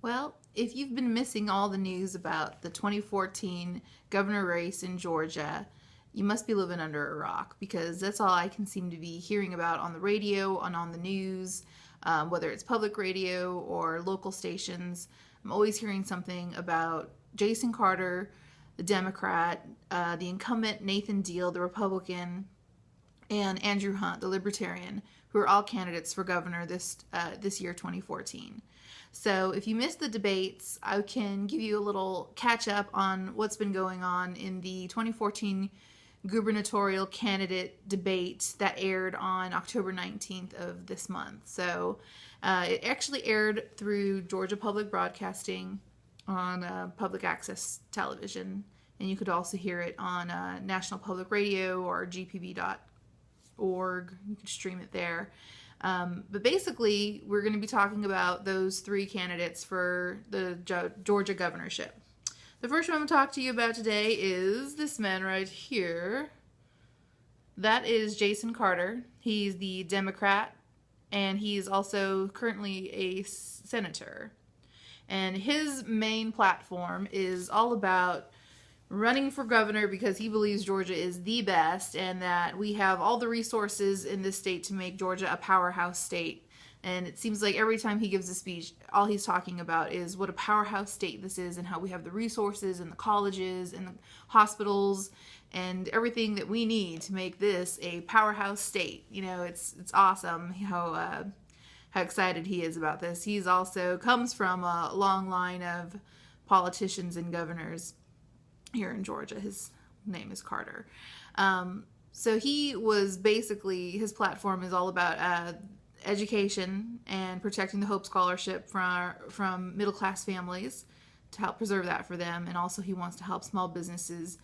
Well, if you've been missing all the news about the 2014 governor race in Georgia, you must be living under a rock because that's all I can seem to be hearing about on the radio and on the news, whether it's public radio or local stations. I'm always hearing something about Jason Carter, the Democrat, the incumbent Nathan Deal, the Republican, and Andrew Hunt, the Libertarian, who are all candidates for governor this year, 2014. So if you missed the debates, I can give you a little catch up on what's been going on in the 2014 gubernatorial candidate debate that aired on October 19th of this month. So it actually aired through Georgia Public Broadcasting on public access television, and you could also hear it on National Public Radio or gpb.org. You could stream it there. But basically, we're going to be talking about those three candidates for the Georgia governorship. The first one I'm going to talk to you about today is this man right here. That is Jason Carter. He's the Democrat, and he's also currently a senator. And his main platform is all about running for governor because he believes Georgia is the best and that we have all the resources in this state to make Georgia a powerhouse state. And it seems like every time he gives a speech, all he's talking about is what a powerhouse state this is and how we have the resources and the colleges and the hospitals and everything that we need to make this a powerhouse state. You know, it's awesome how excited he is about this. He's also comes from a long line of politicians and governors here in Georgia. His name is Carter. So he was basically, his platform is all about education and protecting the Hope Scholarship from middle-class families to help preserve that for them. And also he wants to help small businesses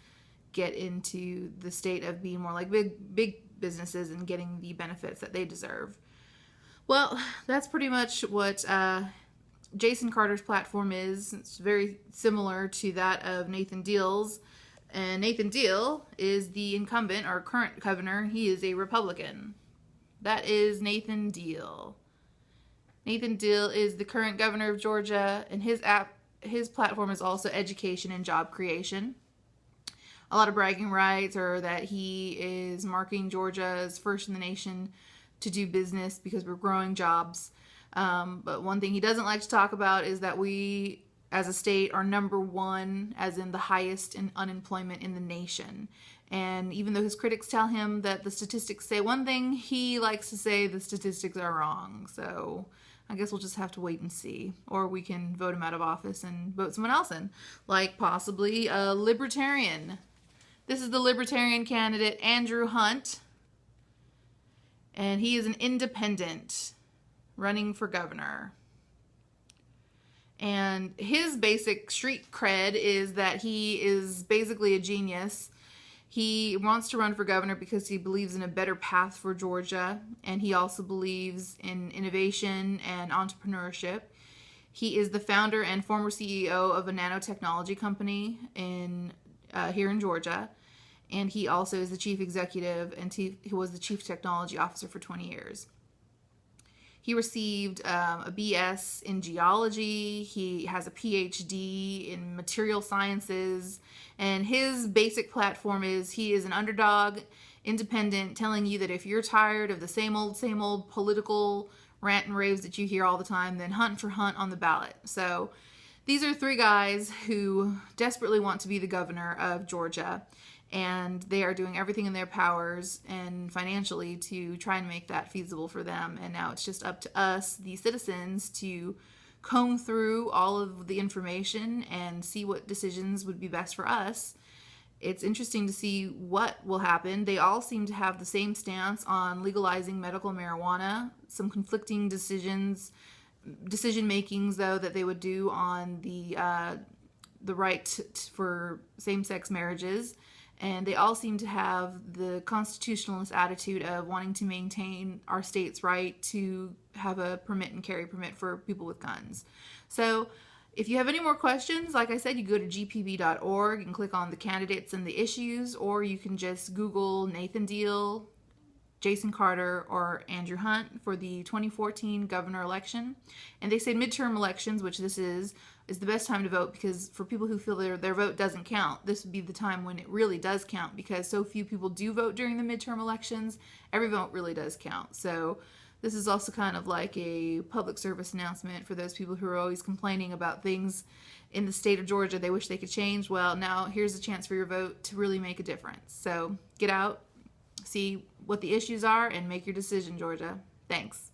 get into the state of being more like big businesses and getting the benefits that they deserve. Well, that's pretty much what Jason Carter's platform is. It's very similar to that of Nathan Deal's. And Nathan Deal is the incumbent or current governor. He is a Republican. That is Nathan Deal. Nathan Deal is the current governor of Georgia, and his platform is also education and job creation. A lot of bragging rights are that he is marking Georgia as first in the nation to do business because we're growing jobs. But one thing he doesn't like to talk about is that we, as a state, are number one, as in the highest in unemployment in the nation. And even though his critics tell him that the statistics say one thing, he likes to say the statistics are wrong. So I guess we'll just have to wait and see. Or we can vote him out of office and vote someone else in, like possibly a libertarian. This is the libertarian candidate, Andrew Hunt. And he is an independent running for governor. And his basic street cred is that he is basically a genius. He wants to run for governor because he believes in a better path for Georgia, and he also believes in innovation and entrepreneurship. He is the founder and former CEO of a nanotechnology company here in Georgia, and he also is the chief executive, and he was the chief technology officer for 20 years. He received a BS in geology. He has a PhD in material sciences. And his basic platform is he is an underdog, independent, telling you that if you're tired of the same old political rant and raves that you hear all the time, then hunt for Hunt on the ballot. So these are three guys who desperately want to be the governor of Georgia. And they are doing everything in their powers and financially to try and make that feasible for them. And now it's just up to us, the citizens, to comb through all of the information and see what decisions would be best for us. It's interesting to see what will happen. They all seem to have the same stance on legalizing medical marijuana. Some conflicting decision makings, though, that they would do on the right for same-sex marriages. And they all seem to have the constitutionalist attitude of wanting to maintain our state's right to have a permit and carry permit for people with guns. So if you have any more questions, like I said, you go to gpb.org and click on the candidates and the issues, or you can just Google Nathan Deal, Jason Carter or Andrew Hunt for the 2014 governor election. And they say midterm elections, which this is the best time to vote, because for people who feel their vote doesn't count, this would be the time when it really does count, because so few people do vote during the midterm elections. Every vote really does count. So this is also kind of like a public service announcement for those people who are always complaining about things in the state of Georgia they wish they could change. Well, now here's a chance for your vote to really make a difference. So get out, see what the issues are, and make your decision, Georgia. Thanks.